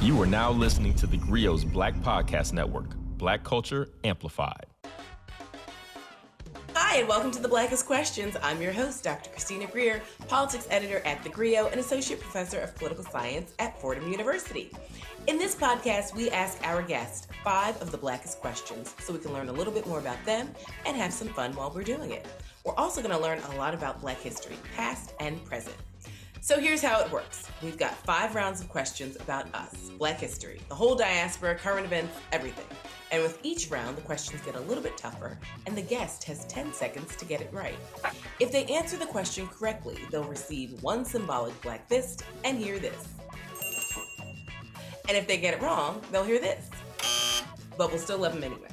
You are now listening to theGrio's Black Podcast Network, Black Culture Amplified. Hi, and welcome to The Blackest Questions. I'm your host, Dr. Christina Greer, politics editor at theGrio and associate professor of political science at Fordham University. In this podcast, we ask our guests 5 of the blackest questions so we can learn a little bit more about them and have some fun while we're doing it. We're also going to learn a lot about Black history, past and present. So here's how it works. We've got 5 rounds of questions about us, Black history, the whole diaspora, current events, everything. And with each round, the questions get a little bit tougher, and the guest has 10 seconds to get it right. If they answer the question correctly, they'll receive 1 symbolic black fist and hear this. And if they get it wrong, they'll hear this. But we'll still love them anyway.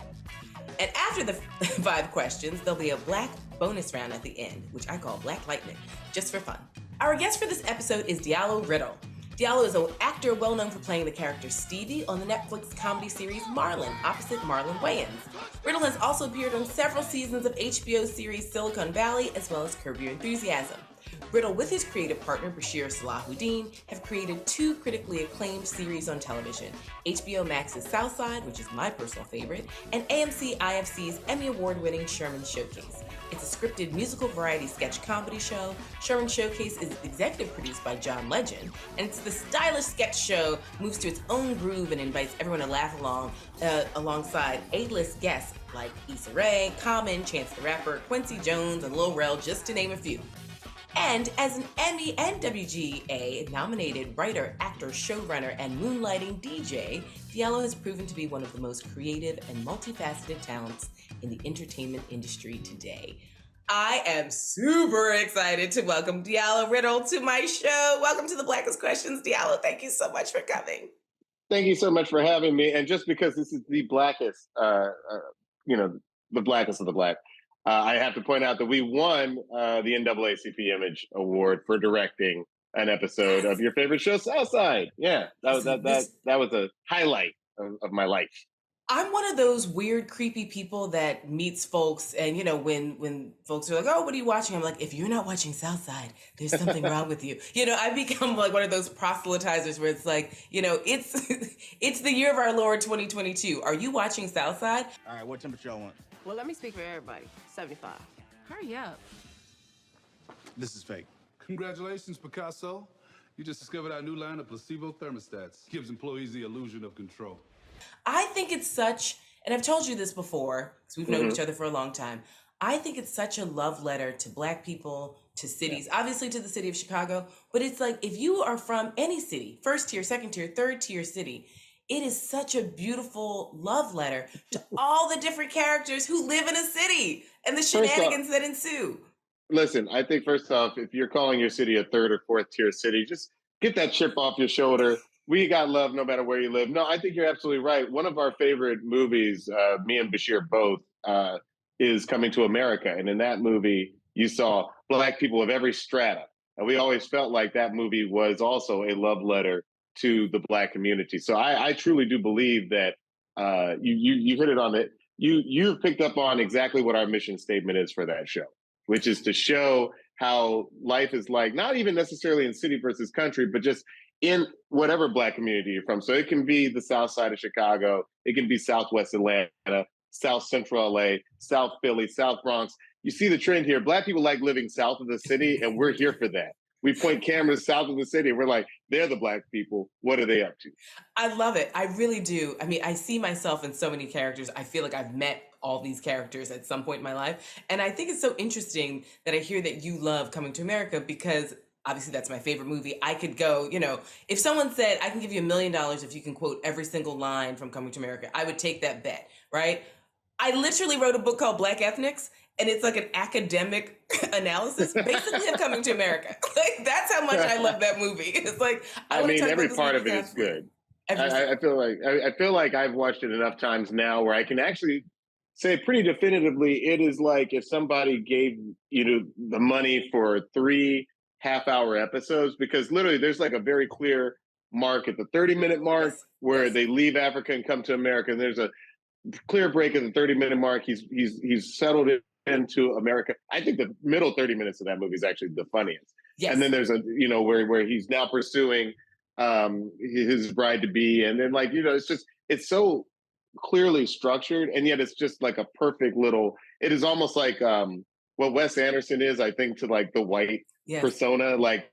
And after the 5 questions, there'll be a black bonus round at the end, which I call Black Lightning, just for fun. Our guest for this episode is Diallo Riddle. Diallo is an actor well known for playing the character Stevie on the Netflix comedy series Marlon, opposite Marlon Wayans. Riddle has also appeared on several seasons of HBO series Silicon Valley, as well as Curb Your Enthusiasm. Riddle, with his creative partner Bashir Salahuddin, have created 2 critically acclaimed series on television, HBO Max's Southside, which is my personal favorite, and AMC IFC's Emmy Award-winning Sherman Showcase. It's a scripted musical variety sketch comedy show. Sherman Showcase is executive produced by John Legend, and it's the stylish sketch show, moves to its own groove and invites everyone to laugh along alongside A-list guests like Issa Rae, Common, Chance the Rapper, Quincy Jones, and Lil Rel, just to name a few. And as an Emmy and WGA-nominated writer, actor, showrunner, and moonlighting DJ, Diallo has proven to be one of the most creative and multifaceted talents in the entertainment industry today. I am super excited to welcome Diallo Riddle to my show. Welcome to The Blackest Questions, Diallo. Thank you so much for coming. Thank you so much for having me. And just because this is the blackest, the blackest of the black, I have to point out that we won the NAACP Image Award for directing an episode of your favorite show, Southside. Yeah, that was a highlight of my life. I'm one of those weird, creepy people that meets folks, and when folks are like, "Oh, what are you watching?" I'm like, "If you're not watching Southside, there's something wrong with you." I become like one of those proselytizers where it's like, it's the year of our Lord 2022. Are you watching Southside? All right, what temperature y'all want? Well, let me speak for everybody. 75. Hurry up. This is fake. Congratulations, Picasso. You just discovered our new line of placebo thermostats. Gives employees the illusion of control. I think it's such, and I've told you this before, because we've known each other for a long time, I think it's such a love letter to Black people, to cities, obviously to the city of Chicago, but it's like if you are from any city, 1st tier, 2nd tier, 3rd tier city, it is such a beautiful love letter to all the different characters who live in a city and the shenanigans that ensue. Listen, I think first off, if you're calling your city a 3rd or 4th tier city, just get that chip off your shoulder. We got love no matter where you live. No, I think you're absolutely right. One of our favorite movies, me and Bashir both, is Coming to America. And in that movie, you saw Black people of every strata. And we always felt like that movie was also a love letter to the Black community. So I truly do believe that you hit it on it. You've picked up on exactly what our mission statement is for that show, which is to show how life is like, not even necessarily in city versus country, but just in whatever Black community you're from. So it can be the South Side of Chicago, it can be Southwest Atlanta, South Central LA, South Philly, South Bronx. You see the trend here. Black people like living south of the city, and we're here for that. We point cameras south of the city. We're like, they're the Black people. What are they up to? I love it. I really do. I mean, I see myself in so many characters. I feel like I've met all these characters at some point in my life. And I think it's so interesting that I hear that you love Coming to America, because obviously that's my favorite movie. I could go, if someone said, I can give you $1 million if you can quote every single line from Coming to America, I would take that bet, right? I literally wrote a book called Black Ethnics, and it's like an academic analysis basically of Coming to America. Like, that's how much I love that movie. It's like, I mean, every part of it is good. I feel like I've watched it enough times now where I can actually say pretty definitively, it is like if somebody gave you the money for 3 half-hour episodes, because literally there's like a very clear mark at the 30-minute mark where they leave Africa and come to America, and there's a clear break at the 30-minute mark. He's settled into America. I think the middle 30 minutes of that movie is actually the funniest. Yes. And then there's where he's now pursuing his bride to be, and then like it's so clearly structured, and yet it's just like a perfect little. It is almost like what Wes Anderson is, I think, to like the white persona, like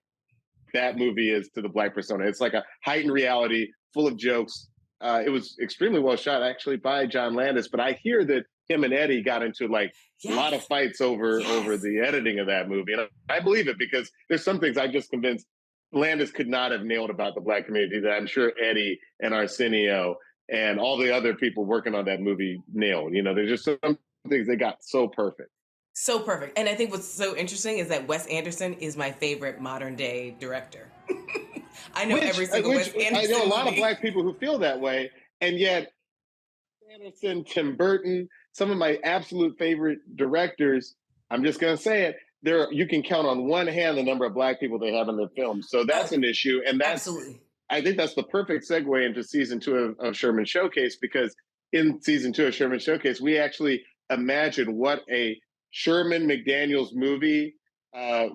that movie is to the black persona. It's like a heightened reality, full of jokes. It was extremely well shot, actually, by John Landis. But I hear that him and Eddie got into like a lot of fights over the editing of that movie, and I believe it because there's some things I'm just convinced Landis could not have nailed about the black community that I'm sure Eddie and Arsenio and all the other people working on that movie nailed. There's just some things they got so perfect. So perfect. And I think what's so interesting is that Wes Anderson is my favorite modern day director. I know every single Wes Anderson I know a lot movie. of black people who feel that way, and yet Anderson, Tim Burton, some of my absolute favorite directors, I'm just going to say it, you can count on one hand the number of black people they have in their films. So that's an issue. And that's, absolutely. I think that's the perfect segue into season 2 of Sherman Showcase, because in season 2 of Sherman Showcase, we actually imagine what a Sherman McDaniels movie.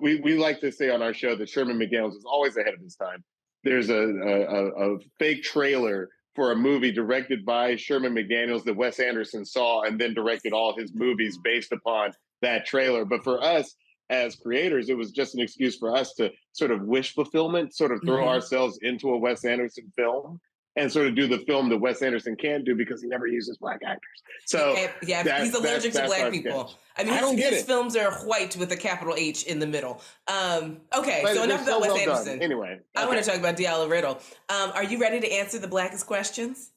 We like to say on our show that Sherman McDaniels is always ahead of his time. There's a fake trailer for a movie directed by Sherman McDaniels that Wes Anderson saw and then directed all his movies based upon that trailer. But for us as creators, it was just an excuse for us to sort of wish fulfillment, sort of throw ourselves into a Wes Anderson film and sort of do the film that Wes Anderson can't do because he never uses black actors. So he's allergic to black people. Sketch. I mean, his films are white with a capital H in the middle. Okay, but so enough about Wes Anderson. Anyway, I want to talk about Diallo Riddle. Are you ready to answer the blackest questions?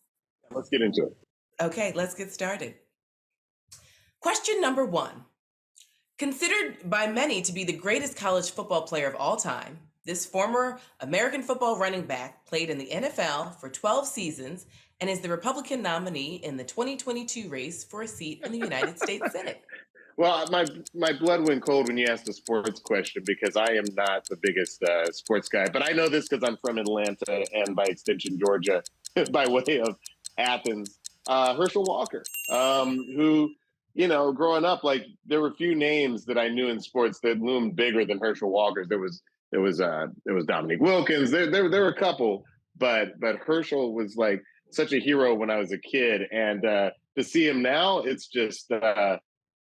Let's get into it. Okay, let's get started. Question number 1. Considered by many to be the greatest college football player of all time, this former American football running back played in the NFL for 12 seasons and is the Republican nominee in the 2022 race for a seat in the United States Senate. Well, my blood went cold when you asked a sports question because I am not the biggest sports guy. But I know this because I'm from Atlanta and by extension, Georgia, by way of Athens. Herschel Walker, who, growing up, like there were few names that I knew in sports that loomed bigger than Herschel Walker. There was Dominique Wilkins. There were a couple, but Herschel was like such a hero when I was a kid. And to see him now, it's just,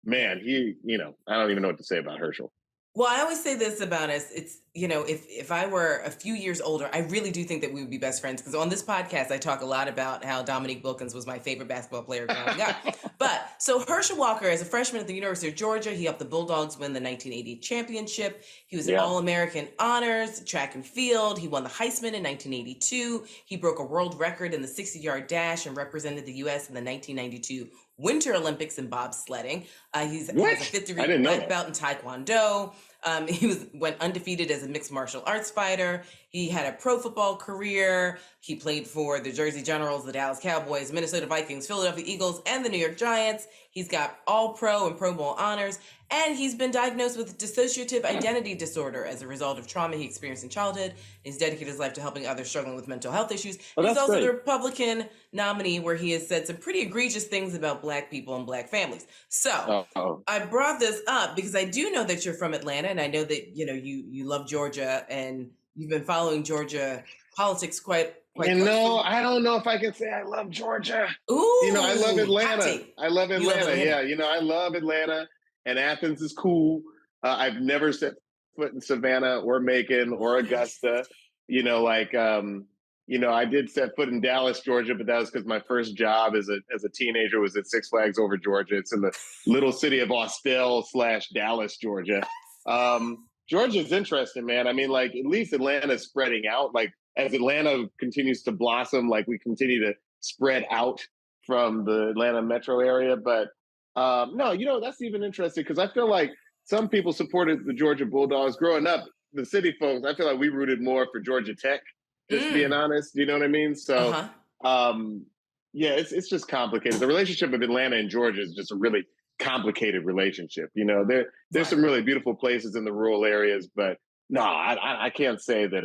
man, I don't even know what to say about Herschel. Well, I always say this about us. It's, if I were a few years older, I really do think that we would be best friends. Because on this podcast, I talk a lot about how Dominique Wilkins was my favorite basketball player growing up. But so Herschel Walker, as a freshman at the University of Georgia, he helped the Bulldogs win the 1980 championship. He was an All-American honors, track and field. He won the Heisman in 1982. He broke a world record in the 60-yard dash and represented the U.S. in the 1992 Winter Olympics in bobsledding. He has a 5th-degree black belt in Taekwondo. He went undefeated as a mixed martial arts fighter. He had a pro football career. He played for the Jersey Generals, the Dallas Cowboys, Minnesota Vikings, Philadelphia Eagles, and the New York Giants. He's got All-Pro and Pro Bowl honors. And he's been diagnosed with dissociative identity disorder as a result of trauma he experienced in childhood. He's dedicated his life to helping others struggling with mental health issues. He's also the Republican nominee where he has said some pretty egregious things about black people and black families. So I brought this up because I do know that you're from Atlanta, and I know that you love Georgia and you've been following Georgia politics quite closely. I don't know if I can say I love Georgia. Ooh, I love Atlanta. I love Atlanta. Yeah, I love Atlanta. And Athens is cool. I've never set foot in Savannah or Macon or Augusta. I did set foot in Dallas, Georgia, but that was because my first job as a teenager was at Six Flags Over Georgia. It's in the little city of Austell/Dallas, Georgia. Georgia's interesting, man. I mean, like at least Atlanta's spreading out. Like as Atlanta continues to blossom, like we continue to spread out from the Atlanta metro area, but that's even interesting because I feel like some people supported the Georgia Bulldogs growing up. The city folks, I feel like we rooted more for Georgia Tech, just being honest. You know what I mean? So, it's just complicated. The relationship of Atlanta and Georgia is just a really complicated relationship. There's some really beautiful places in the rural areas, but no, I can't say that.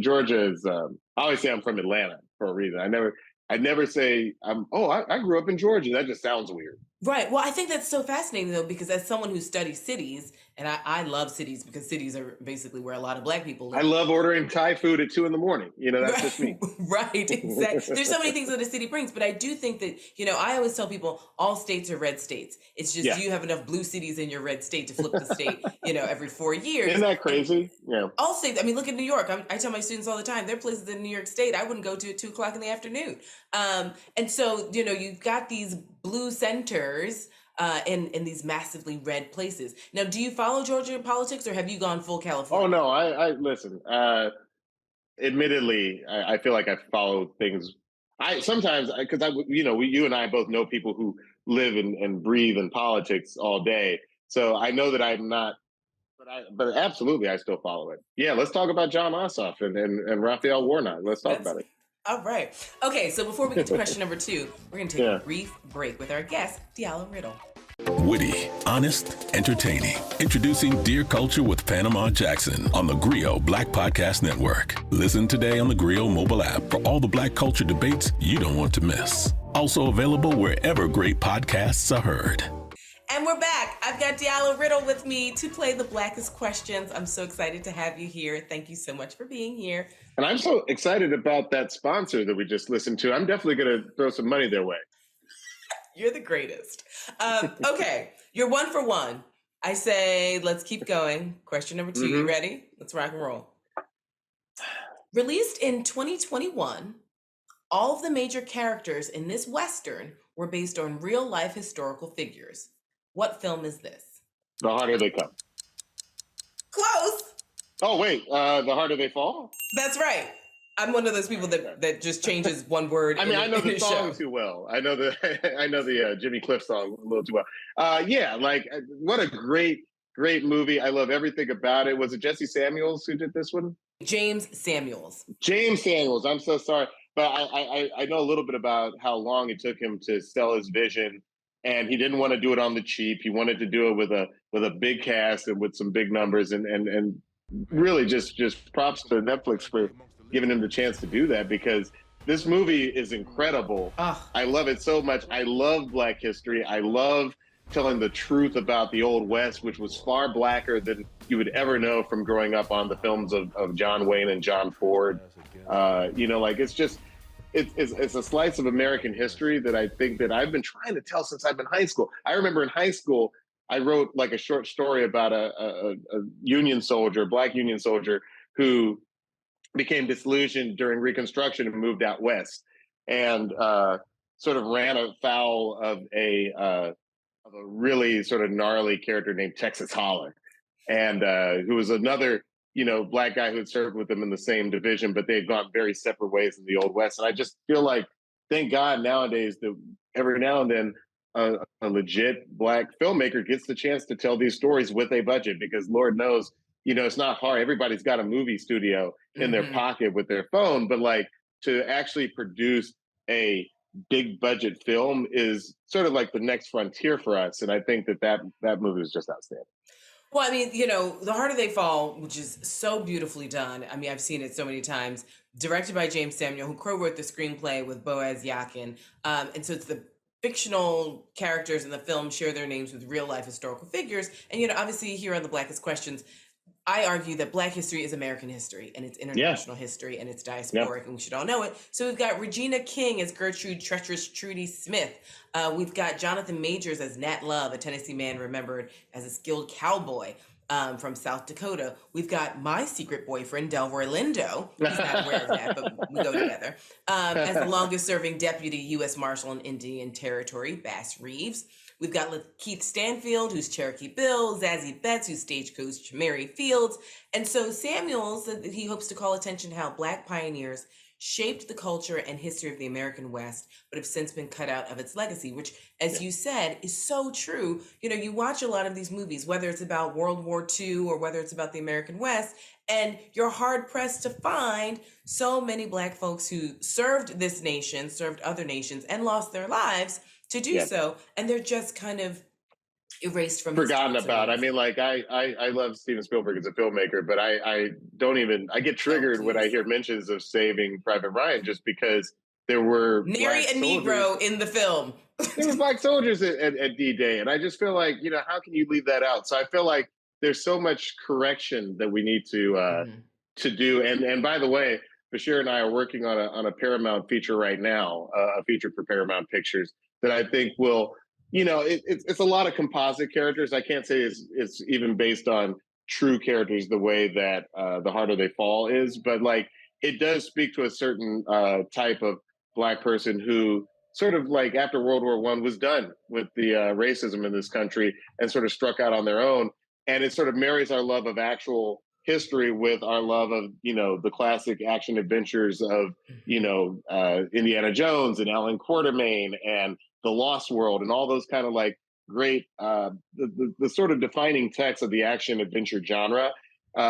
Georgia is. I always say I'm from Atlanta for a reason. I never say I grew up in Georgia. That just sounds weird. Right. Well, I think that's so fascinating, though, because as someone who studies cities And I love cities because cities are basically where a lot of Black people live. I love ordering Thai food at 2 a.m. That's just me. Right, exactly. There's so many things that a city brings, but I do think that, I always tell people all states are red states. It's just you have enough blue cities in your red state to flip the state, every 4 years. Isn't that crazy? Yeah. All states, I mean, look at New York. I tell my students all the time, there are places in New York State I wouldn't go to at 2 o'clock in the afternoon. And so, you've got these blue centers in these massively red places. Now, do you follow Georgia politics or have you gone full California? Oh, no, I listen. Admittedly, I feel like I follow things. Sometimes, because you and I both know people who live and breathe in politics all day. So I know that I'm not, but absolutely, I still follow it. Yeah, let's talk about John Ossoff and Raphael Warnock. Let's talk about it. All right. Okay, so before we get to question number 2, we're going to take a brief break with our guest, Diallo Riddle. Witty, honest, entertaining. Introducing Dear Culture with Panama Jackson on the theGrio Black Podcast Network. Listen today on the theGrio mobile app for all the Black culture debates you don't want to miss. Also available wherever great podcasts are heard. And we're back. I've got Diallo Riddle with me to play the Blackest Questions. I'm so excited to have you here. Thank you so much for being here. And I'm so excited about that sponsor that we just listened to. I'm definitely going to throw some money their way. You're the greatest. Okay, you're 1 for 1. I say, let's keep going. Question number 2, You ready? Let's rock and roll. Released in 2021, all of the major characters in this Western were based on real-life historical figures. What film is this? The Harder They Come. Close. Oh, wait, The Harder They Fall? That's right. I'm one of those people that just changes one word. I mean, I know the song too well. I know the Jimmy Cliff song a little too well. What a great movie. I love everything about it. Was it Jesse Samuels who did this one? James Samuels. I'm so sorry, but I know a little bit about how long it took him to sell his vision, and he didn't want to do it on the cheap. He wanted to do it with a big cast and with some big numbers, and really just props to Netflix for giving him the chance to do that, because this movie is incredible. I love it so much. I love Black history. I love telling the truth about the Old West, which was far blacker than you would ever know from growing up on the films of John Wayne and John Ford. It's a slice of American history that I think that I've been trying to tell since I've been in high school. I remember in high school, I wrote like a short story about a Union soldier, Black Union soldier, who became disillusioned during Reconstruction and moved out west, and sort of ran afoul of a really sort of gnarly character named Texas Holler, and who was another Black guy who had served with them in the same division, but they had gone very separate ways in the Old West. And I just feel like, thank God nowadays that every now and then a legit Black filmmaker gets the chance to tell these stories with a budget, because Lord knows, it's not hard. Everybody's got a movie studio in their pocket with their phone, but like to actually produce a big budget film is sort of like the next frontier for us. And I think that movie is just outstanding. Well, I mean, The Harder They Fall, which is so beautifully done. I mean, I've seen it so many times. Directed by James Samuel, who co-wrote the screenplay with Boaz Yakin. And so it's the fictional characters in the film share their names with real-life historical figures. And, obviously here on The Blackest Questions, I argue that Black history is American history, and it's international history, and it's diasporic, and we should all know it. So we've got Regina King as Gertrude Treacherous Trudy Smith. We've got Jonathan Majors as Nat Love, a Tennessee man remembered as a skilled cowboy from South Dakota. We've got my secret boyfriend, Delroy Lindo. He's not aware of that, but we go together. As the longest-serving deputy U.S. Marshal in Indian Territory, Bass Reeves. We've got Keith Stanfield, who's Cherokee Bill, Zazie Betts, who's Stagecoach Mary Fields. And so Samuel said that he hopes to call attention to how Black pioneers shaped the culture and history of the American West, but have since been cut out of its legacy, which, as you said, is so true. You watch a lot of these movies, whether it's about World War II or whether it's about the American West, and you're hard-pressed to find so many Black folks who served this nation, served other nations, and lost their lives to do so, and they're just kind of erased from forgotten about. I mean, like I love Steven Spielberg as a filmmaker, but I get triggered when I hear mentions of Saving Private Ryan, just because there were nary a Negro in the film. There were Black soldiers at D-Day, and I just feel like, how can you leave that out? So I feel like there's so much correction that we need to do. And by the way, Bashir and I are working on a Paramount feature right now, a feature for Paramount Pictures that I think will, it's a lot of composite characters. I can't say it's even based on true characters the way that The Harder They Fall is, but like it does speak to a certain type of Black person who sort of like after World War I was done with the racism in this country and sort of struck out on their own. And it sort of marries our love of actual history with our love of, the classic action adventures of, Indiana Jones and Alan Quatermain and The Lost World and all those kind of like great, the sort of defining text of the action adventure genre,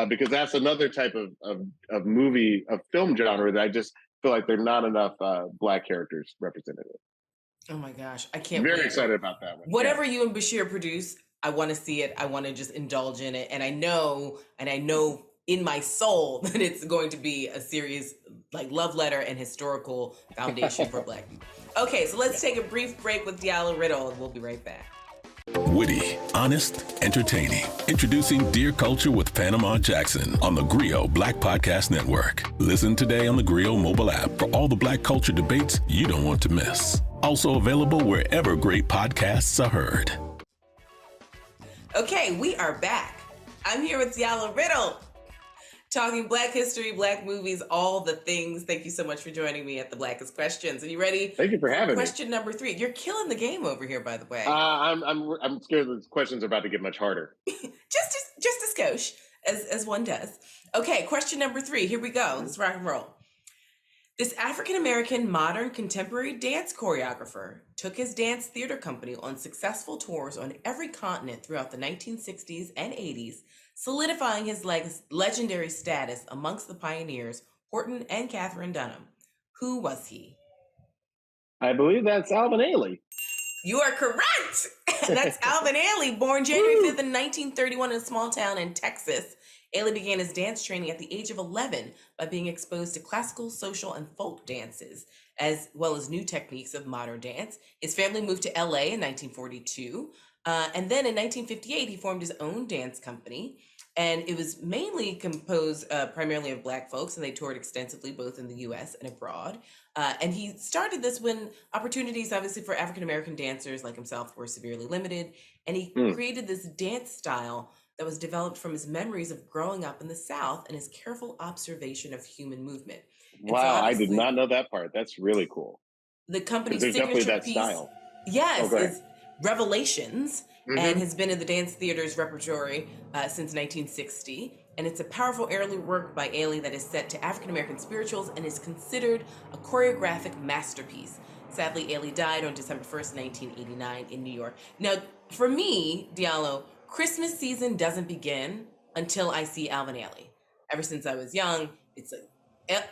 because that's another type of movie, of film genre that I just feel like there are not enough Black characters represented. Oh my gosh, I can't Very wait. excited about that one. Whatever you and Bashir produce, I want to see it. I want to just indulge in it. And I know in my soul that it's going to be a serious like love letter and historical foundation for Black people. Okay, so let's take a brief break with Diallo Riddle and we'll be right back. Witty, honest, entertaining. Introducing Dear Culture with Panama Jackson on the GRIO Black Podcast Network. Listen today on the GRIO mobile app for all the Black culture debates you don't want to miss. Also available wherever great podcasts are heard. Okay, we are back. I'm here with Diallo Riddle, talking Black history, Black movies, all the things. Thank you so much for joining me at the Blackest Questions. Are you ready? Thank you for having me. Question number 3. You're killing the game over here, by the way. I'm scared the questions are about to get much harder. just a skosh, as one does. Okay, question number 3. Here we go. Let's rock and roll. This African-American modern contemporary dance choreographer took his dance theater company on successful tours on every continent throughout the 1960s and 80s, solidifying his legendary status amongst the pioneers, Horton and Katherine Dunham. Who was he? I believe that's Alvin Ailey. You are correct! That's Alvin Ailey, born January 5th in 1931 in a small town in Texas. Ailey began his dance training at the age of 11 by being exposed to classical, social, and folk dances, as well as new techniques of modern dance. His family moved to LA in 1942, and then in 1958, he formed his own dance company, and it was mainly composed primarily of Black folks, and they toured extensively both in the US and abroad. And he started this when opportunities, obviously, for African-American dancers like himself were severely limited, and he created this dance style that was developed from his memories of growing up in the South and his careful observation of human movement. And Wow, so I did not know that part. That's really cool. The company's There's definitely signature that piece, style. yes, Okay. is Revelations, and has been in the dance theater's repertory since 1960. And it's a powerful early work by Ailey that is set to African-American spirituals and is considered a choreographic masterpiece. Sadly, Ailey died on December 1st, 1989 in New York. Now, for me, Diallo, Christmas season doesn't begin until I see Alvin Ailey. Ever since I was young, it's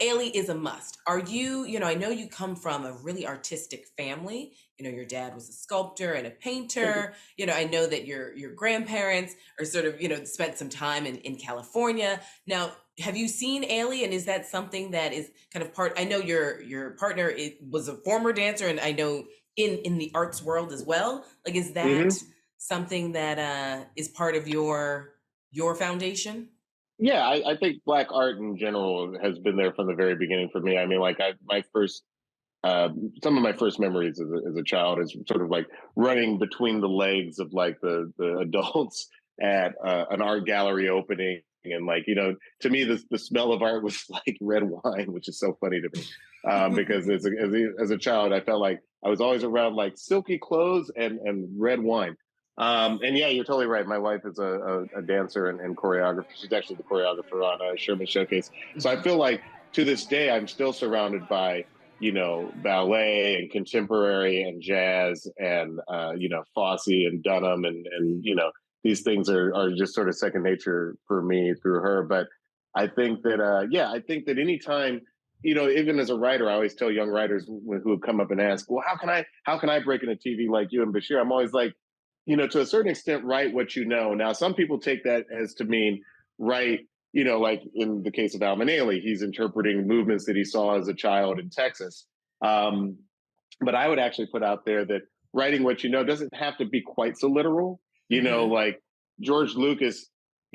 Ailey is a must. Are you, I know you come from a really artistic family. Your dad was a sculptor and a painter. I know that your grandparents are sort of, spent some time in California. Now, have you seen Ailey, and is that something that is kind of part? I know your partner was a former dancer, and I know in the arts world as well. Like, is that something that is part of your foundation? Yeah, I think Black art in general has been there from the very beginning for me. I mean, like some of my first memories as a child is sort of like running between the legs of like the adults at an art gallery opening. And like, to me, the smell of art was like red wine, which is so funny to me. Because as a child, I felt like I was always around like silky clothes and red wine. And yeah, you're totally right. My wife is a dancer and choreographer. She's actually the choreographer on Sherman Showcase. So I feel like to this day, I'm still surrounded by, ballet and contemporary and jazz and, Fosse and Dunham and these things are just sort of second nature for me through her. But I think that, I think that anytime, even as a writer, I always tell young writers who come up and ask, well, how can I break into TV like you and Bashir? I'm always like, to a certain extent, write what you know. Now, some people take that as to mean write, like in the case of Alvin Ailey, he's interpreting movements that he saw as a child in Texas. But I would actually put out there that writing what you know doesn't have to be quite so literal. Like George Lucas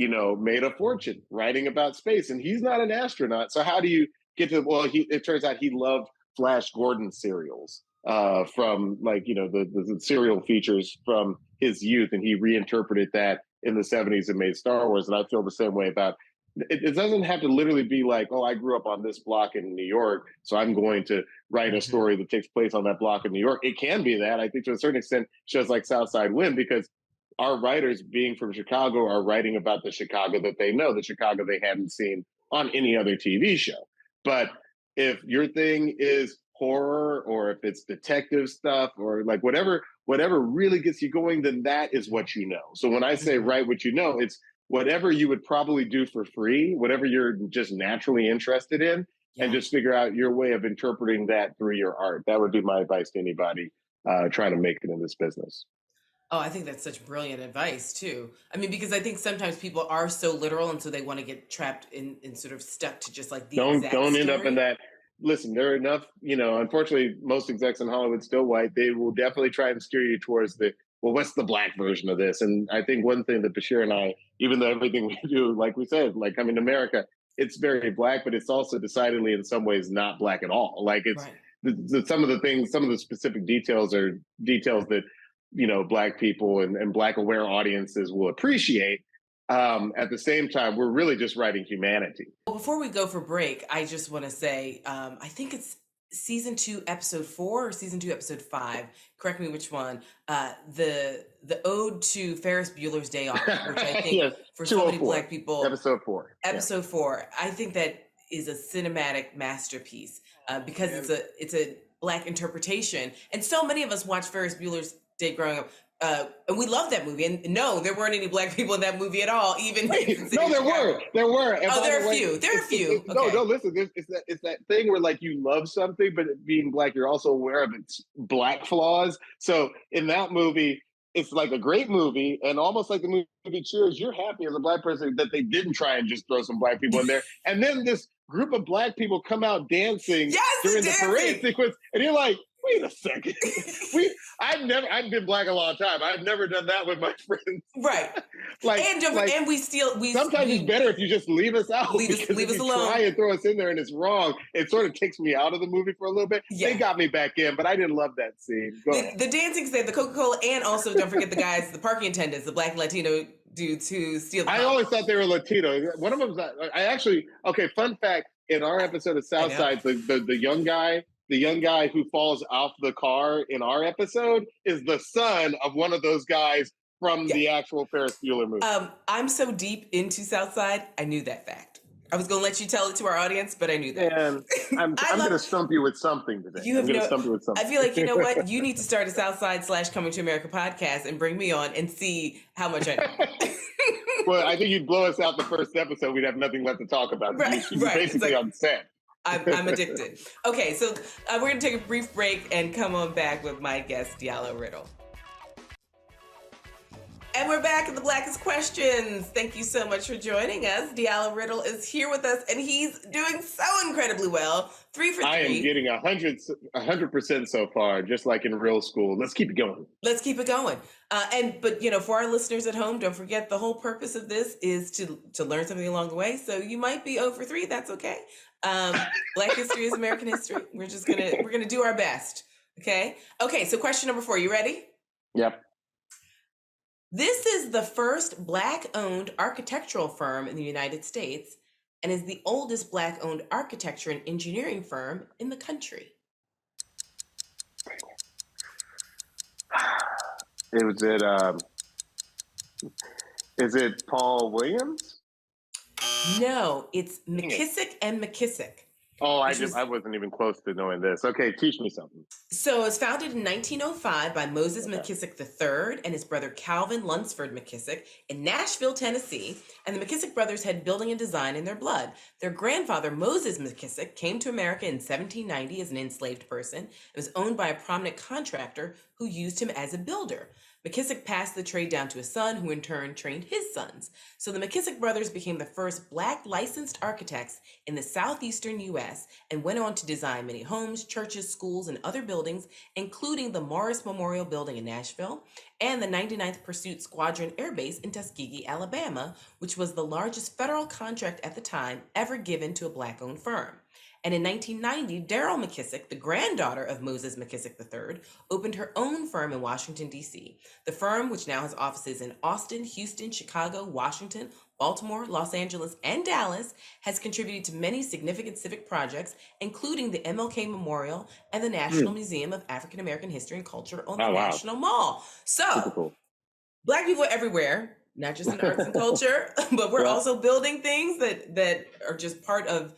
made a fortune writing about space, and he's not an astronaut. So how do you get to? Well, it turns out he loved Flash Gordon serials from the serial features from his youth, and he reinterpreted that in the 70s and made Star Wars. And I feel the same way about it. It doesn't have to literally be like, oh, I grew up on this block in New York, so I'm going to write a story that takes place on that block in New York. It can be that. I think to a certain extent, shows like Southside Wind, because our writers, being from Chicago, are writing about the Chicago that they know, the Chicago they hadn't seen on any other TV show. But if your thing is horror, or if it's detective stuff, or like whatever really gets you going, then that is what you know. So when I say write what you know, it's whatever you would probably do for free, whatever you're just naturally interested in, and just figure out your way of interpreting that through your art. That would be my advice to anybody trying to make it in this business. Oh, I think that's such brilliant advice too. I mean, because I think sometimes people are so literal, and so they want to get trapped in sort of stuck to just like the don't exact end story. up in that. Listen, there are enough, unfortunately, most execs in Hollywood still white. They will definitely try and steer you towards what's the black version of this? And I think one thing that Bashir and I, even though everything we do, like we said, like Coming to America, it's very black, but it's also decidedly in some ways not black at all. Like it's some of the specific details are details that, black people and black aware audiences will appreciate. At the same time, we're really just writing humanity. Well, before we go for break, I just want to say, I think it's season 2, episode 4, or season 2, episode 5. Correct me which one. The ode to Ferris Bueller's Day Off, which I think yes, for so many black people. Episode 4. Episode 4. I think that is a cinematic masterpiece because it's a black interpretation, and so many of us watched Ferris Bueller's Day growing up. And we loved that movie. And no, there weren't any black people in that movie at all. Even no, there were. And there are a few. There are a few. No, listen. It's that thing where like you love something, but being black, you're also aware of its black flaws. So in that movie, it's like a great movie, and almost like the movie Cheers, you're happy as a black person that they didn't try and just throw some black people in there. And then this group of black people come out dancing during the parade sequence, and you're like, wait a second. I've been black a long time. I've never done that with my friends. Right. And we sometimes it's better if you just leave us out. Leave us alone. Try and throw us in there and it's wrong. It sort of takes me out of the movie for a little bit. Yeah. They got me back in, but I didn't love that scene. Go ahead. The dancing scene, the Coca-Cola, and also don't forget the guys, the parking attendants, the black Latino dudes who steal the I always thought they were Latino. One of them was fun fact, in our episode of Southside, the young guy who falls off the car in our episode is the son of one of those guys from the actual Ferris Bueller movie. I'm so deep into Southside, I knew that fact. I was going to let you tell it to our audience, but I knew that. And I'm going to stump you with something today. I feel like, you know what? You need to start a Southside / Coming to America podcast and bring me on and see how much I know. Well, I think you'd blow us out the first episode. We'd have nothing left to talk about. Right. Basically on set. I'm addicted. Okay, so we're going to take a brief break and come on back with my guest, Diallo Riddle. And we're back in the Blackest Questions. Thank you so much for joining us. Diallo Riddle is here with us, and he's doing so incredibly well. 3 for 3. I am getting 100% so far, just like in real school. Let's keep it going. Let's keep it going. But for our listeners at home, don't forget the whole purpose of this is to learn something along the way. So you might be 0 for 3. That's okay. Black history is American history. We're gonna do our best. Okay. So question number 4. You ready? Yep. This is the first Black-owned architectural firm in the United States and is the oldest Black-owned architecture and engineering firm in the country. Is it Paul Williams? No, it's McKissick and McKissick. Oh, I wasn't even close to knowing this. Okay, teach me something. So it was founded in 1905 by Moses McKissick III and his brother Calvin Lunsford McKissick in Nashville, Tennessee. And the McKissick brothers had building and design in their blood. Their grandfather, Moses McKissick, came to America in 1790 as an enslaved person. It was owned by a prominent contractor who used him as a builder. McKissick passed the trade down to his son, who in turn trained his sons. So the McKissick brothers became the first Black licensed architects in the southeastern U.S. and went on to design many homes, churches, schools, and other buildings, including the Morris Memorial Building in Nashville and the 99th Pursuit Squadron Air Base in Tuskegee, Alabama, which was the largest federal contract at the time ever given to a Black-owned firm. And in 1990, Daryl McKissick, the granddaughter of Moses McKissick III, opened her own firm in Washington, D.C. The firm, which now has offices in Austin, Houston, Chicago, Washington, Baltimore, Los Angeles, and Dallas, has contributed to many significant civic projects, including the MLK Memorial and the National Museum of African American History and Culture on the National Mall. So, Cool. Black people are everywhere, not just in arts and culture, but we're also building things that are just part of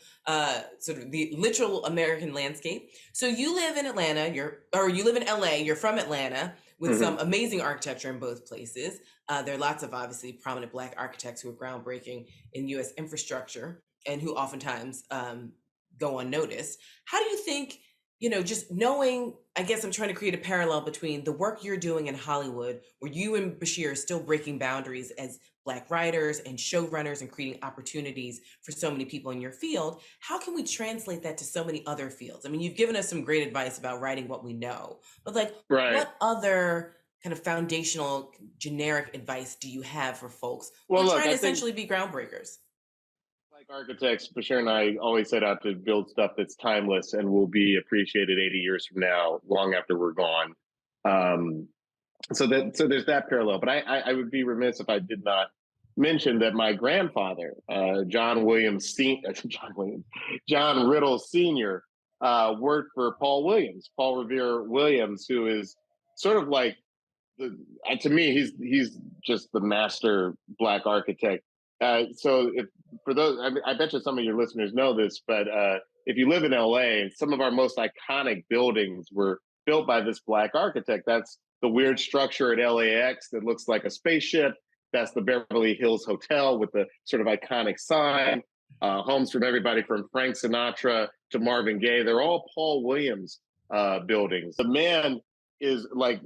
sort of the literal American landscape. So you live in Atlanta, you live in LA, you're from Atlanta, with some amazing architecture in both places. There are lots of obviously prominent Black architects who are groundbreaking in U.S. infrastructure and who oftentimes go unnoticed. How do you think, just knowing, I guess I'm trying to create a parallel between the work you're doing in Hollywood, where you and Bashir are still breaking boundaries as Black writers and showrunners and creating opportunities for so many people in your field. How can we translate that to so many other fields? I mean, you've given us some great advice about writing what we know, but what other kind of foundational generic advice do you have for folks who are trying to essentially be groundbreakers? Like architects, Bashir and I always set out to build stuff that's timeless and will be appreciated 80 years from now, long after we're gone. So there's that parallel. But I would be remiss if I did not mention that my grandfather, John Riddle Sr., worked for Paul Revere Williams, who is sort of like to me, he's just the master Black architect. So for those, I bet you some of your listeners know this, but if you live in LA, some of our most iconic buildings were built by this Black architect. That's the weird structure at LAX that looks like a spaceship. That's the Beverly Hills Hotel with the sort of iconic sign. Homes from everybody from Frank Sinatra to Marvin Gaye. They're all Paul Williams buildings. The man is like,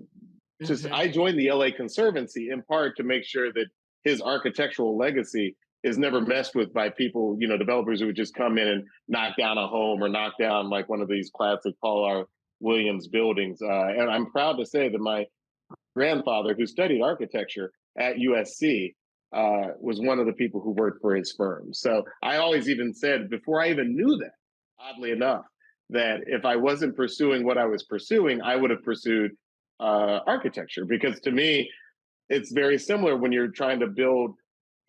I joined the LA Conservancy in part to make sure that his architectural legacy is never messed with by people, developers who would just come in and knock down a home or knock down like one of these classic Paul R. Williams buildings. And I'm proud to say that my grandfather, who studied architecture at USC, was one of the people who worked for his firm. So I always even said, before I even knew that, oddly enough, that if I wasn't pursuing what I was pursuing, I would have pursued architecture, because to me, it's very similar when you're trying to build,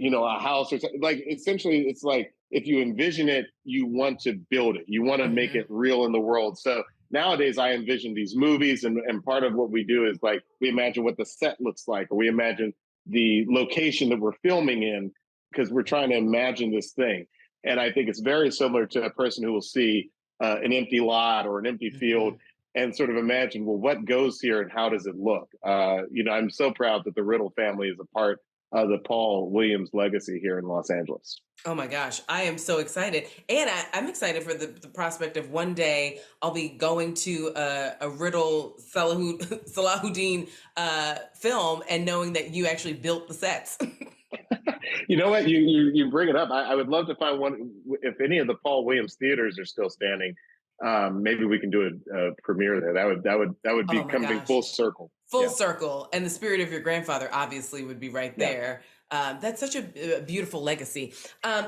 a house or something. Like, essentially, it's like if you envision it, you want to build it. You want to make it real in the world. So nowadays, I envision these movies, and part of what we do is like we imagine what the set looks like, or we imagine the location that we're filming in, because we're trying to imagine this thing. And I think it's very similar to a person who will see an empty lot or an empty field and sort of imagine, well, what goes here and how does it look? I'm so proud that the Riddle family is a part of the Paul Williams legacy here in Los Angeles. Oh my gosh, I am so excited. And I'm excited for the prospect of one day I'll be going to a Riddle Salahuddin film and knowing that you actually built the sets. You know what? You bring it up. I would love to find one. If any of the Paul Williams theaters are still standing, maybe we can do a premiere there. That would be coming full circle. Full circle. And the spirit of your grandfather obviously would be right there. That's such a beautiful legacy.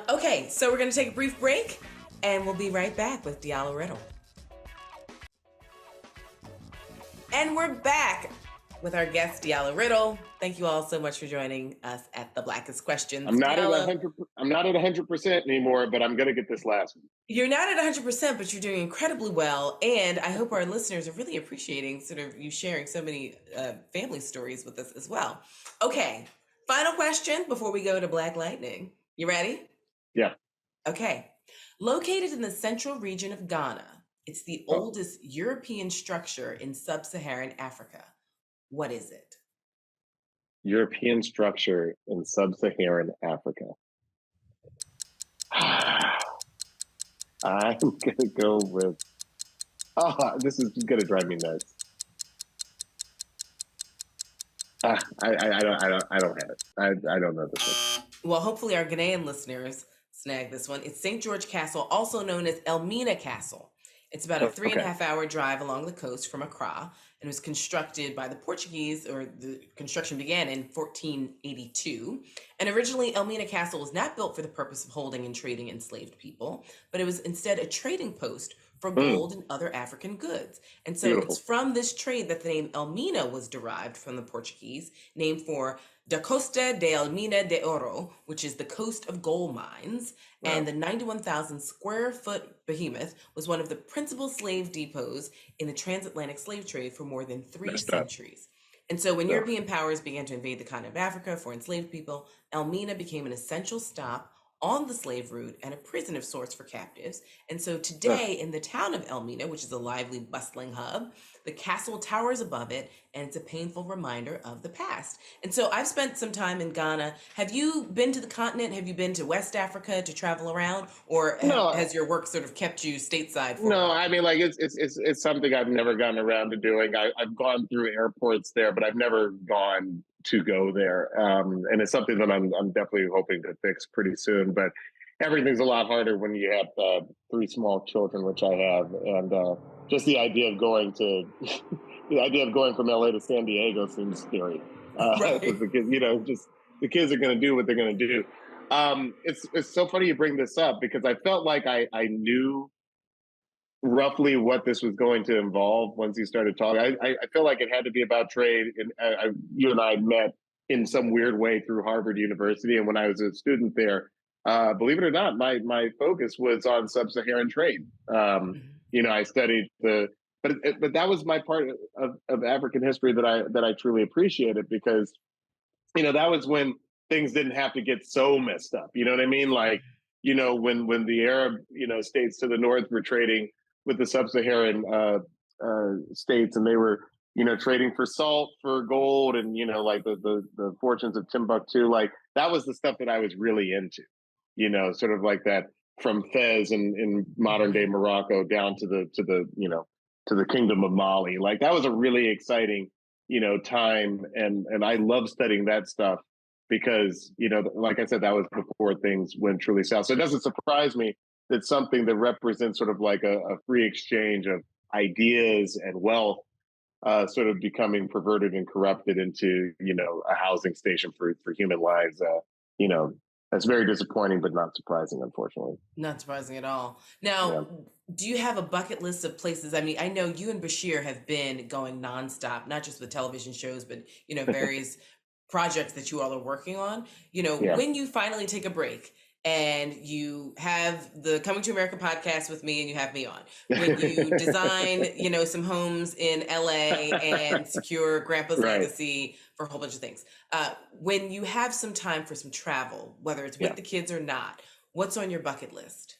Okay, so we're going to take a brief break and we'll be right back with Diallo Riddle. And we're back with our guest, Diallo Riddle. Thank you all so much for joining us at The Blackest Questions. I'm not at 100% anymore, but I'm going to get this last one. You're not at 100%, but you're doing incredibly well. And I hope our listeners are really appreciating sort of you sharing so many family stories with us as well. Okay, final question before we go to Black Lightning. You ready? Yeah. Okay. Located in the central region of Ghana, it's the oldest European structure in sub-Saharan Africa. What is it? European structure in sub-Saharan Africa. I'm going to go with, this is going to drive me nuts. I don't have it. I don't know this one. Well, hopefully our Ghanaian listeners snag this one. It's St. George Castle, also known as Elmina Castle. It's about a 3.5-hour drive along the coast from Accra, and it was constructed by the Portuguese, or the construction began in 1482. And originally, Elmina Castle was not built for the purpose of holding and trading enslaved people, but it was instead a trading post for gold and other African goods. And so Beautiful. it's from this trade that the name Elmina was derived from the Portuguese, named for Da Costa de Elmina de Oro, which is the coast of gold mines. Wow. And the 91,000 square foot behemoth was one of the principal slave depots in the transatlantic slave trade for more than 3 centuries. And so when European powers began to invade the continent of Africa for enslaved people, Elmina became an essential stop on the slave route and a prison of sorts for captives. And so today in the town of Elmina, which is a lively, bustling hub, the castle towers above it, and it's a painful reminder of the past. And so I've spent some time in Ghana. Have you been to the continent? Have you been to West Africa to travel around? Or has your work sort of kept you stateside for a while? I mean, like it's something I've never gotten around to doing. I've gone through airports there, but I've never gone to go there. And it's something that I'm definitely hoping to fix pretty soon. But everything's a lot harder when you have 3 small children, which I have, and just the idea of going from LA to San Diego seems scary. Right. Because just the kids are going to do what they're going to do. It's so funny you bring this up because I felt like I knew roughly what this was going to involve once he started talking. I feel like it had to be about trade. And you and I met in some weird way through Harvard University. And when I was a student there, believe it or not, my focus was on sub-Saharan trade. I studied but that was my part of African history that I truly appreciated because, that was when things didn't have to get so messed up. You know what I mean? Like, when the Arab, states to the north were trading with the sub-Saharan states, and they were, trading for salt, for gold, and like the fortunes of Timbuktu. Like that was the stuff that I was really into. Sort of like that from Fez in modern day Morocco down to the kingdom of Mali. Like that was a really exciting time, and I love studying that stuff because like I said, that was before things went truly south. So it doesn't surprise me that something that represents sort of like a free exchange of ideas and wealth sort of becoming perverted and corrupted into a housing station for human lives. That's very disappointing, but not surprising, unfortunately. Not surprising at all. Now, do you have a bucket list of places? I mean, I know you and Bashir have been going nonstop, not just with television shows, but various projects that you all are working on. When you finally take a break and you have the Coming to America podcast with me and you have me on, when you design, some homes in LA and secure Grandpa's legacy for a whole bunch of things. When you have some time for some travel, whether it's with the kids or not, what's on your bucket list?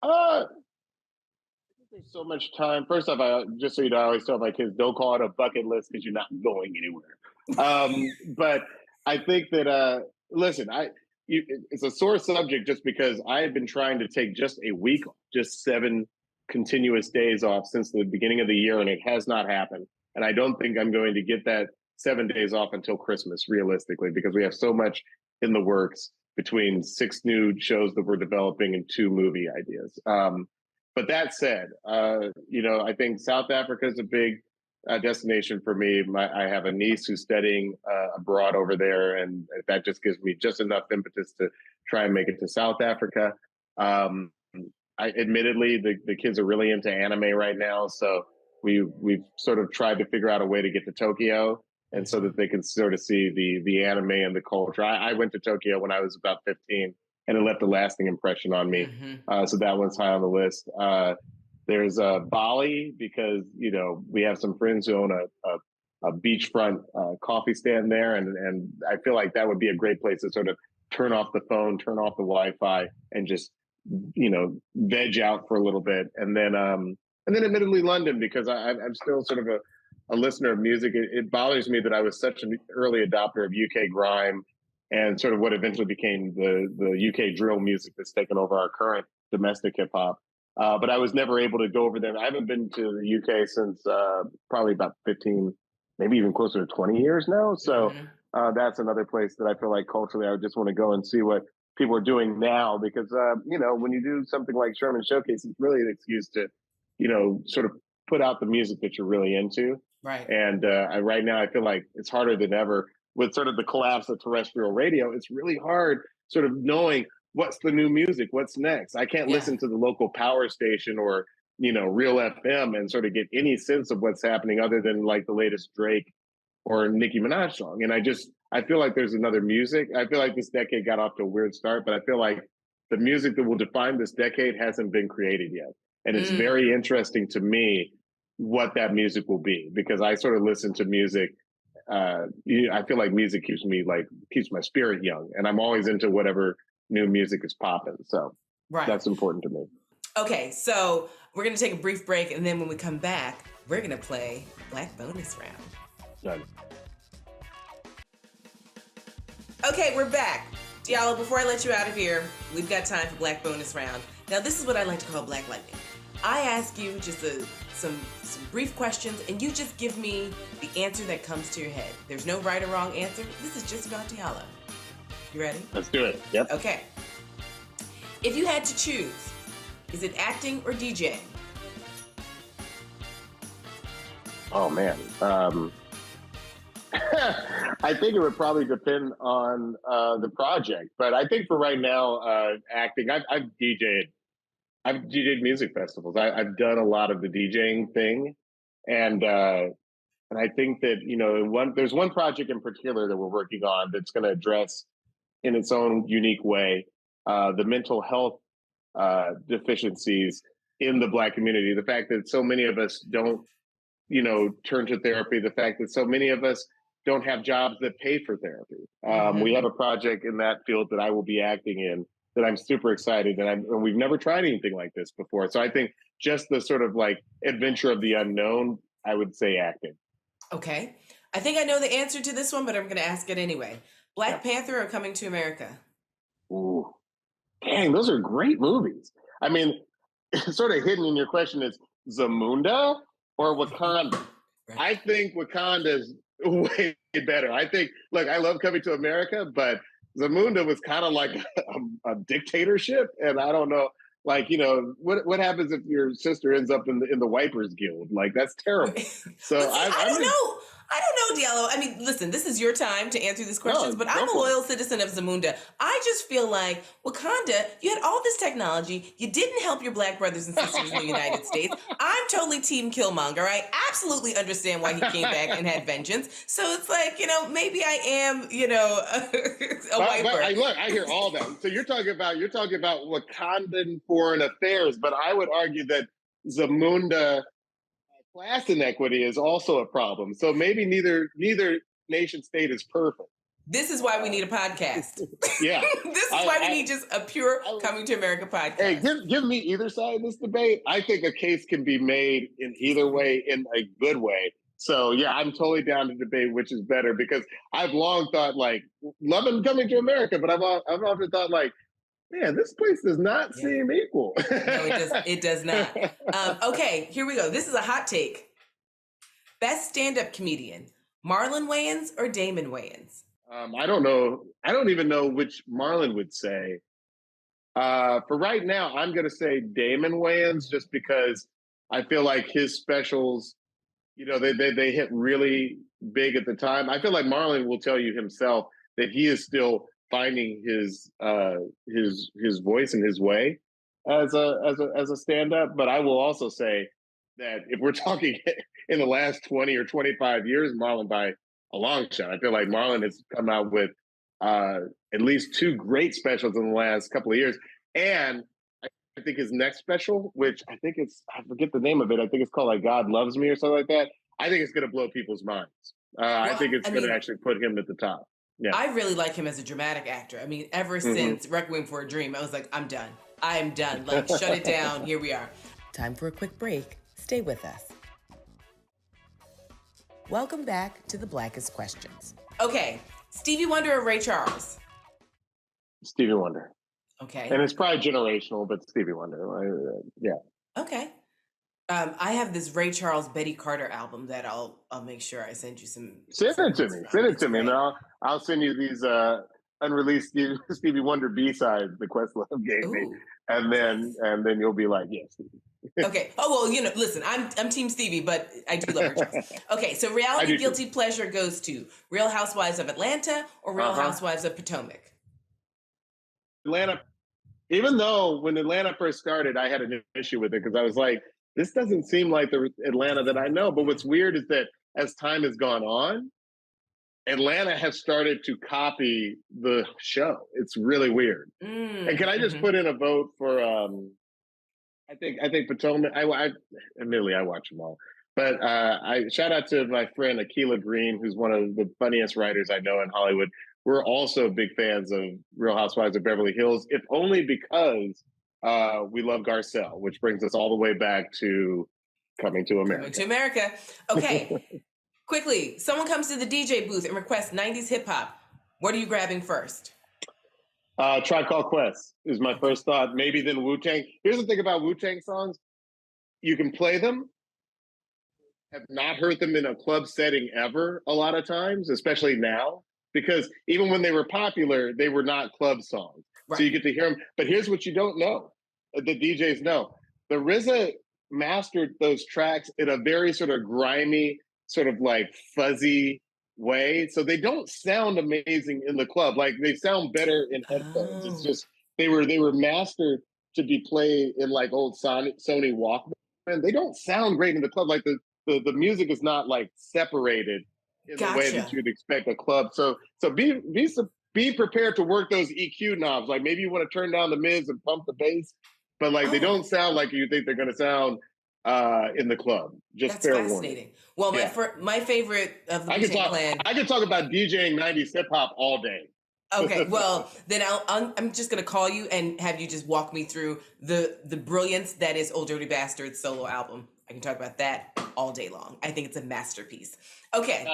There's so much time. First off, just so you know, I always tell my kids, don't call it a bucket list because you're not going anywhere. But I think that, listen, it's a sore subject just because I have been trying to take just a week off, just 7 continuous days off since the beginning of the year, and it has not happened. And I don't think I'm going to get that 7 days off until Christmas, realistically, because we have so much in the works between 6 new shows that we're developing and 2 movie ideas. But that said, I think South Africa is a big destination for me. I have a niece who's studying abroad over there, and that just gives me just enough impetus to try and make it to South Africa. Admittedly, the kids are really into anime right now, so we've sort of tried to figure out a way to get to Tokyo, and so that they can sort of see the anime and the culture. I went to Tokyo when I was about 15, and it left a lasting impression on me. So that one's high on the list. There's Bali, because we have some friends who own a beachfront coffee stand there, and I feel like that would be a great place to sort of turn off the phone, turn off the Wi-Fi, and just veg out for a little bit. And then admittedly London, because I'm still sort of a listener of music. It bothers me that I was such an early adopter of UK grime and sort of what eventually became the UK drill music that's taken over our current domestic hip hop. But I was never able to go over there. I haven't been to the UK since probably about 15 maybe even closer to 20 years now. So that's another place that I feel like culturally I would just want to go and see what people are doing now, because, when you do something like Sherman Showcase, it's really an excuse to, sort of put out the music that you're really into. Right. And right now I feel like it's harder than ever with sort of the collapse of terrestrial radio. It's really hard sort of knowing what's the new music, what's next. I can't listen to the local power station or, Real FM and sort of get any sense of what's happening other than like the latest Drake or Nicki Minaj song. And I feel like there's another music. I feel like this decade got off to a weird start, but I feel like the music that will define this decade hasn't been created yet. And it's very interesting to me what that music will be, because I sort of listen to music. I feel like music keeps my spirit young, and I'm always into whatever new music is popping. So that's important to me. Okay, so we're going to take a brief break, and then when we come back, we're going to play Black Bonus Round. Done. Okay, we're back. Diallo, before I let you out of here, we've got time for Black Bonus Round. Now, this is what I like to call Black Lightning. I ask you just some brief questions, and you just give me the answer that comes to your head. There's no right or wrong answer. This is just about Diallo. You ready? Let's do it. Yep. Okay. If you had to choose, is it acting or DJing? Oh, man. I think it would probably depend on the project. But I think for right now, acting, I've DJed music festivals. I've done a lot of the DJing thing. And I think that, there's one project in particular that we're working on that's going to address in its own unique way the mental health deficiencies in the Black community. The fact that so many of us don't, turn to therapy. The fact that so many of us don't have jobs that pay for therapy. We have a project in that field that I will be acting in that I'm super excited, and we've never tried anything like this before. So I think just the sort of like adventure of the unknown, I would say acting. Okay. I think I know the answer to this one, but I'm going to ask it anyway. Black Panther or Coming to America? Ooh, dang, those are great movies. I mean, sort of hidden in your question is Zamunda or Wakanda? Right. I think Wakanda is way better. I think, look, I love Coming to America, but Zamunda was kind of like a dictatorship, and I don't know, what happens if your sister ends up in the Wipers Guild? Like, that's terrible. So I don't know. I don't know, Diallo. I mean, listen, this is your time to answer these questions, but I'm a loyal citizen of Zamunda. I just feel like Wakanda, you had all this technology. You didn't help your Black brothers and sisters in the United States. I'm totally Team Killmonger. I absolutely understand why he came back and had vengeance. So it's like, maybe I am, a wiper. Look, I hear all that. So you're talking about Wakandan foreign affairs, but I would argue that Zamunda class inequity is also a problem. So maybe neither nation state is perfect. This is why we need a podcast. Yeah. This is why we need just a pure Coming to America podcast. Hey, give me either side of this debate. I think a case can be made in either way, in a good way. So yeah, I'm totally down to debate which is better, because I've long thought loving Coming to America, but I've often thought man, this place does not seem equal. No, it does not. Okay, here we go. This is a hot take. Best stand-up comedian, Marlon Wayans or Damon Wayans? I don't know. I don't even know which Marlon would say. For right now, I'm going to say Damon Wayans, just because I feel like his specials, they hit really big at the time. I feel like Marlon will tell you himself that he is still finding his voice and his way as a stand-up. But I will also say that if we're talking in the last 20 or 25 years, Marlon by a long shot. I feel like Marlon has come out with at least 2 great specials in the last couple of years. And I think his next special, which I forget the name of it. I think it's called God Loves Me or something like that. I think it's going to blow people's minds. I think it's going to actually put him at the top. Yeah. I really like him as a dramatic actor. I mean, ever since Requiem for a Dream, I was like, I'm done. I am done. Shut it down. Here we are. Time for a quick break. Stay with us. Welcome back to the Blackest Questions. Okay, Stevie Wonder or Ray Charles? Stevie Wonder. Okay. And it's probably generational, but Stevie Wonder. Yeah. Okay. I have this Ray Charles Betty Carter album that I'll make sure I send you some. Send it to me. Send it to me, and great. I'll send you these unreleased Stevie Wonder B-sides the Questlove gave me, and then you'll be like, yes. Okay. Oh well, listen, I'm Team Stevie, but I do love Ray Charles. Okay, so reality guilty pleasure goes to Real Housewives of Atlanta or Real Housewives of Potomac. Atlanta. Even though when Atlanta first started, I had an issue with it because I was like, this doesn't seem like the Atlanta that I know. But what's weird is that as time has gone on, Atlanta has started to copy the show. It's really weird. And can I just put in a vote for, I think Potomac, admittedly, I watch them all. But I shout out to my friend Akilah Green, who's one of the funniest writers I know in Hollywood. We're also big fans of Real Housewives of Beverly Hills, if only because we love Garcelle, which brings us all the way back to Coming to America. Coming to America. Okay. Quickly, someone comes to the DJ booth and requests 90s hip hop. What are you grabbing first? Tribe Called Quest is my first thought. Maybe then Wu-Tang. Here's the thing about Wu-Tang songs. You can play them. Have not heard them in a club setting ever a lot of times, especially now. Because even when they were popular, they were not club songs. Right. So you get to hear them. But here's what you don't know, the DJs know. The RZA mastered those tracks in a very sort of grimy, sort of like fuzzy way. So they don't sound amazing in the club. Like they sound better in headphones. It's just, they were mastered to be played in like old Sony Walkman. They don't sound great in the club. Like the music is not like separated in the way that you'd expect a club. So be prepared to work those EQ knobs. Like maybe you want to turn down the mids and pump the bass, but like they don't sound like you think they're going to sound in the club. Just that's fascinating. Well, my favorite of the Wu-Tang Clan. I could talk about DJing 90s hip hop all day. Okay, well then I'm just going to call you and have you just walk me through the brilliance that is Old Dirty Bastard's solo album. I can talk about that all day long. I think it's a masterpiece. Okay.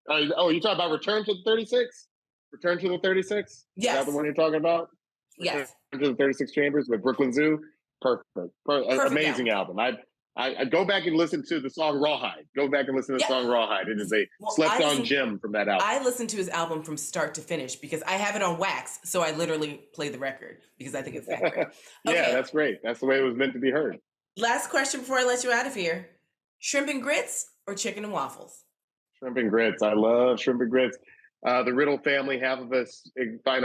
You talking about Return to the 36? Return to the 36? Yes. Is that the one you're talking about? Yes. Return to the 36 Chambers with Brooklyn Zoo? Perfect. Amazing album. I go back and listen to the song Rawhide. Go back and listen to the song Rawhide. It is a slept-on gem from that album. I listened to his album from start to finish because I have it on wax, so I literally play the record because I think it's that great. Okay. Yeah, that's great. That's the way it was meant to be heard. Last question before I let you out of here. Shrimp and grits or chicken and waffles? Shrimp and grits. I love shrimp and grits. The Riddle family, half of us find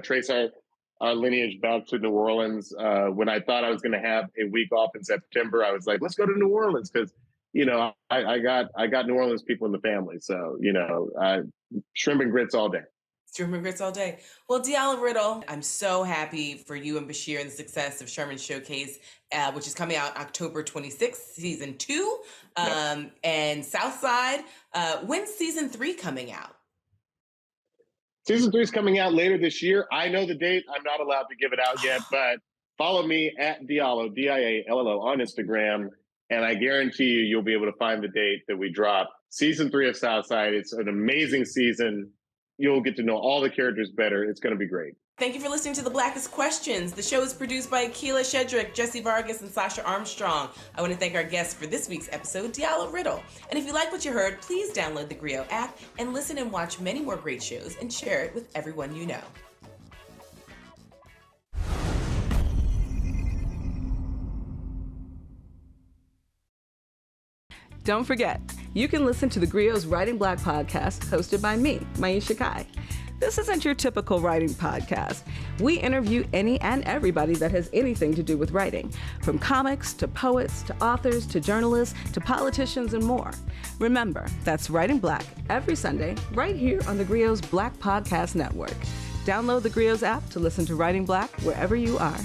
trace our lineage back to New Orleans. When I thought I was going to have a week off in September, I was like, let's go to New Orleans because, I got New Orleans people in the family. So, shrimp and grits all day. Shrimp and grits all day. Well, Diallo Riddle, I'm so happy for you and Bashir and the success of Sherman's Showcase, which is coming out October 26th, season 2. Yep. And Southside. When's season 3 coming out? Season 3 is coming out later this year. I know the date. I'm not allowed to give it out yet, but follow me at Diallo, Diallo on Instagram. And I guarantee you'll be able to find the date that we drop. Season 3 of Southside. It's an amazing season. You'll get to know all the characters better. It's going to be great. Thank you for listening to The Blackest Questions. The show is produced by Akilah Shedrick, Jesse Vargas, and Sasha Armstrong. I want to thank our guests for this week's episode, Diallo Riddle. And if you like what you heard, please download the theGrio app and listen and watch many more great shows and share it with everyone you know. Don't forget, you can listen to theGrio's Writing Black podcast hosted by me, Maisha Kai. This isn't your typical writing podcast. We interview any and everybody that has anything to do with writing, from comics to poets to authors to journalists to politicians and more. Remember, that's Writing Black every Sunday right here on theGrio's Black Podcast Network. Download theGrio's app to listen to Writing Black wherever you are.